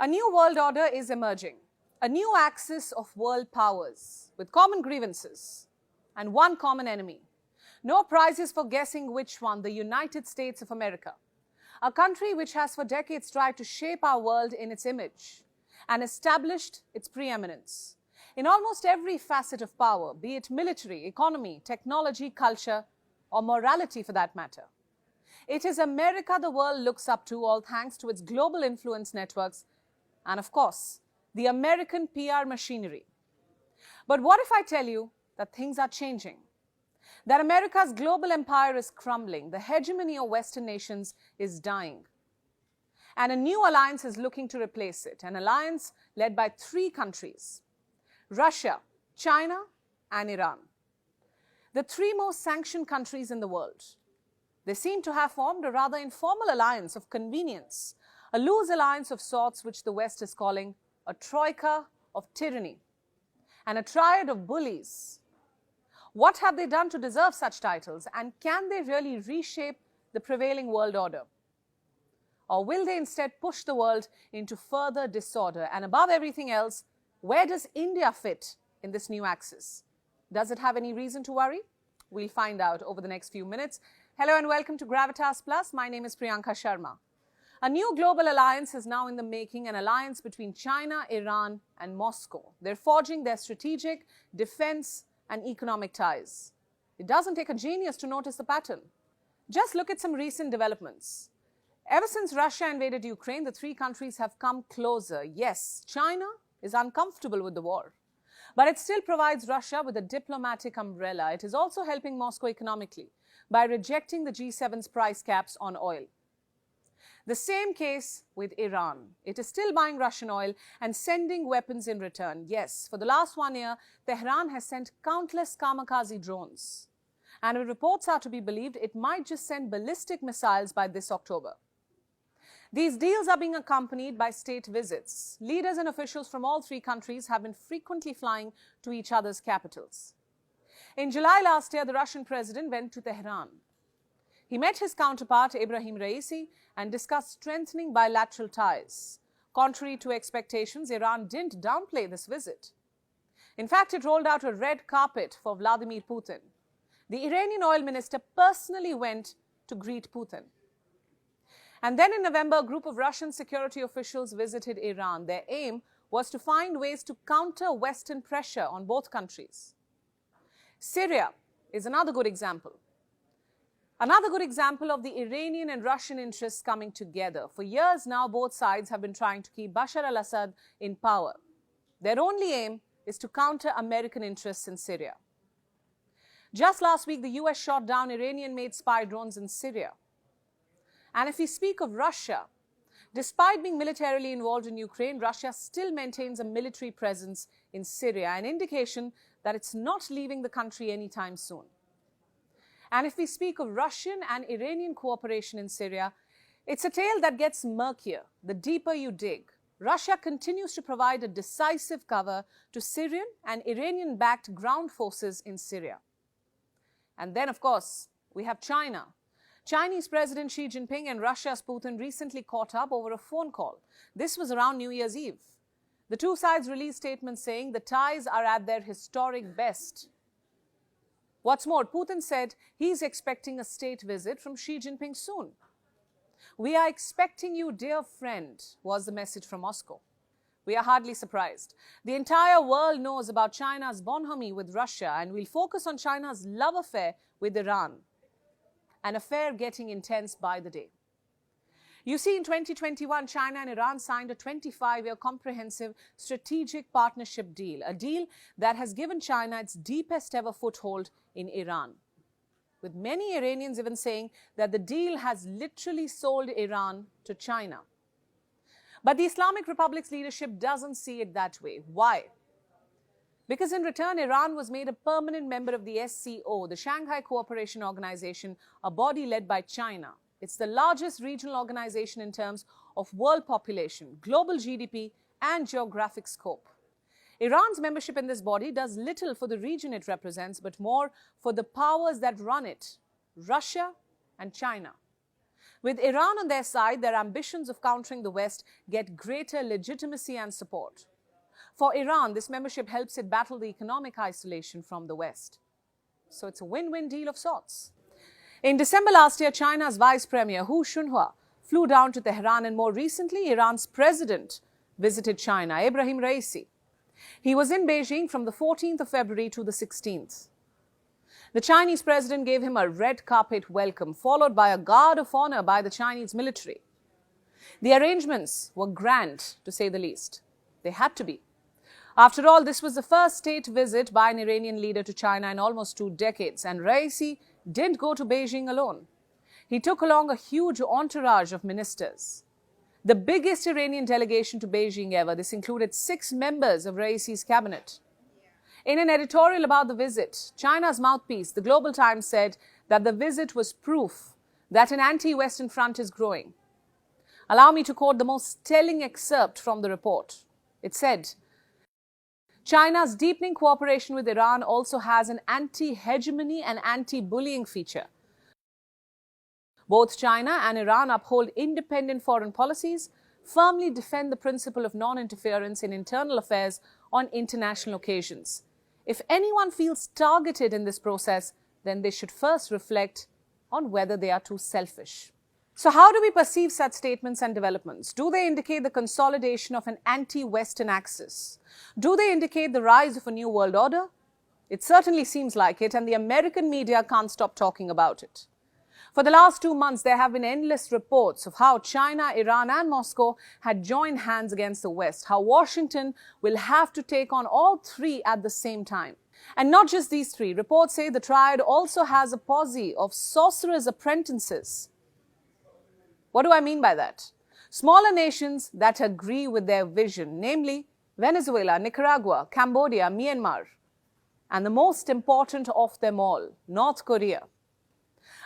A new world order is emerging, a new axis of world powers with common grievances and one common enemy. No prizes for guessing which one, the United States of America, a country which has for decades tried to shape our world in its image and established its preeminence in almost every facet of power, be it military, economy, technology, culture, or morality for that matter. It is America the world looks up to, all thanks to its global influence networks and, of course, the American PR machinery. But what if I tell you that things are changing? That America's global empire is crumbling, the hegemony of Western nations is dying, and a new alliance is looking to replace it, an alliance led by three countries: Russia, China, and Iran. The three most sanctioned countries in the world. They seem to have formed a rather informal alliance of convenience, a loose alliance of sorts which the West is calling a troika of tyranny and a triad of bullies. What have they done to deserve such titles, and can they really reshape the prevailing world order? Or will they instead push the world into further disorder? And above everything else, where does India fit in this new axis? Does it have any reason to worry? We'll find out over the next few minutes. Hello and welcome to Gravitas Plus. My name is Priyanka Sharma. A new global alliance is now in the making, an alliance between China, Iran, and Moscow. They're forging their strategic, defense, and economic ties. It doesn't take a genius to notice the pattern. Just look at some recent developments. Ever since Russia invaded Ukraine, the three countries have come closer. Yes, China is uncomfortable with the war, but it still provides Russia with a diplomatic umbrella. It is also helping Moscow economically by rejecting the G7's price caps on oil. The same case with Iran. It is still buying Russian oil and sending weapons in return. Yes, for the last 1 year, Tehran has sent countless kamikaze drones. And if reports are to be believed, it might just send ballistic missiles by this October. These deals are being accompanied by state visits. Leaders and officials from all three countries have been frequently flying to each other's capitals. In July last year, the Russian president went to Tehran. He met his counterpart, Ebrahim Raisi, and discussed strengthening bilateral ties. Contrary to expectations, Iran didn't downplay this visit. In fact, it rolled out a red carpet for Vladimir Putin. The Iranian oil minister personally went to greet Putin. And then in November, a group of Russian security officials visited Iran. Their aim was to find ways to counter Western pressure on both countries. Syria is another good example. Another good example of the Iranian and Russian interests coming together. For years now, both sides have been trying to keep Bashar al-Assad in power. Their only aim is to counter American interests in Syria. Just last week, the US shot down Iranian-made spy drones in Syria. And if we speak of Russia, despite being militarily involved in Ukraine, Russia still maintains a military presence in Syria, an indication that it's not leaving the country anytime soon. And if we speak of Russian and Iranian cooperation in Syria, it's a tale that gets murkier the deeper you dig. Russia continues to provide a decisive cover to Syrian and Iranian-backed ground forces in Syria. And then, of course, we have China. Chinese President Xi Jinping and Russia's Putin recently caught up over a phone call. This was around New Year's Eve. The two sides released statements saying the ties are at their historic best. What's more, Putin said he's expecting a state visit from Xi Jinping soon. "We are expecting you, dear friend," was the message from Moscow. We are hardly surprised. The entire world knows about China's bonhomie with Russia, and we'll focus on China's love affair with Iran, an affair getting intense by the day. You see, in 2021, China and Iran signed a 25-year comprehensive strategic partnership deal, a deal that has given China its deepest ever foothold in Iran, with many Iranians even saying that the deal has literally sold Iran to China. But the Islamic Republic's leadership doesn't see it that way. Why? Because in return, Iran was made a permanent member of the SCO, the Shanghai Cooperation Organization, a body led by China. It's the largest regional organization in terms of world population, global GDP, and geographic scope. Iran's membership in this body does little for the region it represents, but more for the powers that run it, Russia and China. With Iran on their side, their ambitions of countering the West get greater legitimacy and support. For Iran, this membership helps it battle the economic isolation from the West. So it's a win-win deal of sorts. In December last year, China's Vice Premier Hu Shunhua flew down to Tehran, and more recently, Iran's president visited China, Ebrahim Raisi. He was in Beijing from the 14th of February to the 16th. The Chinese president gave him a red carpet welcome, followed by a guard of honor by the Chinese military. The arrangements were grand, to say the least. They had to be. After all, this was the first state visit by an Iranian leader to China in almost 2 decades, and Raisi didn't go to Beijing alone. He took along a huge entourage of ministers. The biggest Iranian delegation to Beijing ever. This included 6 members of Raisi's cabinet. In an editorial about the visit, China's mouthpiece, the Global Times, said that the visit was proof that an anti-Western front is growing. Allow me to quote the most telling excerpt from the report. It said, China's deepening cooperation with Iran also has an anti-hegemony and anti-bullying feature. Both China and Iran uphold independent foreign policies, firmly defend the principle of non-interference in internal affairs on international occasions. If anyone feels targeted in this process, then they should first reflect on whether they are too selfish. So how do we perceive such statements and developments? Do they indicate the consolidation of an anti-Western axis? Do they indicate the rise of a new world order? It certainly seems like it, and the American media can't stop talking about it. For the last 2 months, there have been endless reports of how China, Iran and Moscow had joined hands against the West, how Washington will have to take on all 3 at the same time. And not just these 3. Reports say the triad also has a posse of sorcerers' apprentices. What do I mean by that? Smaller nations that agree with their vision, namely Venezuela, Nicaragua, Cambodia, Myanmar, and the most important of them all, North Korea.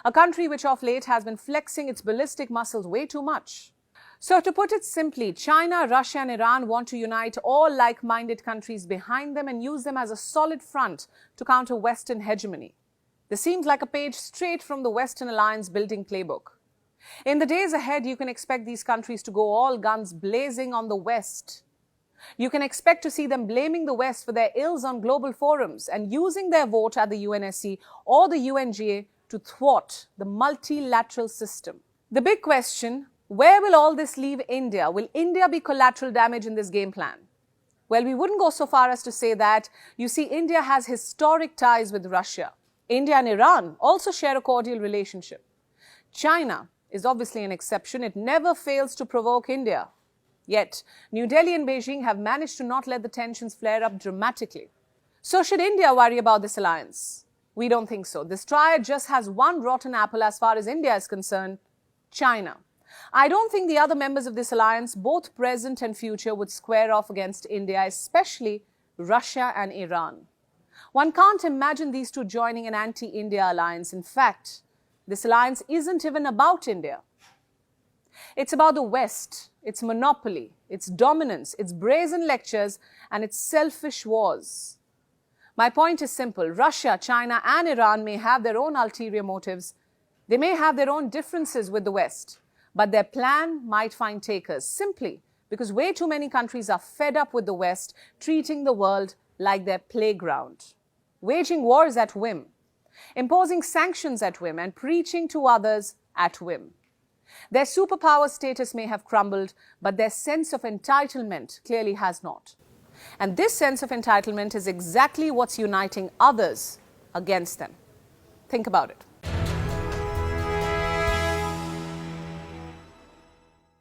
A country which of late has been flexing its ballistic muscles way too much. So to put it simply, China, Russia and Iran want to unite all like-minded countries behind them and use them as a solid front to counter Western hegemony. This seems like a page straight from the Western alliance building playbook. In the days ahead, you can expect these countries to go all guns blazing on the West. You can expect to see them blaming the West for their ills on global forums and using their vote at the UNSC or the UNGA to thwart the multilateral system. The big question, where will all this leave India? Will India be collateral damage in this game plan? Well, we wouldn't go so far as to say that. You see, India has historic ties with Russia. India and Iran also share a cordial relationship. China is obviously an exception. It never fails to provoke India. Yet, New Delhi and Beijing have managed to not let the tensions flare up dramatically. So should India worry about this alliance? We don't think so. This triad just has one rotten apple as far as India is concerned, China. I don't think the other members of this alliance, both present and future, would square off against India, especially Russia and Iran. One can't imagine these two joining an anti-India alliance. In fact, this alliance isn't even about India. It's about the West, its monopoly, its dominance, its brazen lectures, and its selfish wars. My point is simple. Russia, China and Iran may have their own ulterior motives. They may have their own differences with the West, but their plan might find takers simply because way too many countries are fed up with the West treating the world like their playground, waging wars at whim, imposing sanctions at whim and preaching to others at whim. Their superpower status may have crumbled, but their sense of entitlement clearly has not. And this sense of entitlement is exactly what's uniting others against them. Think about it.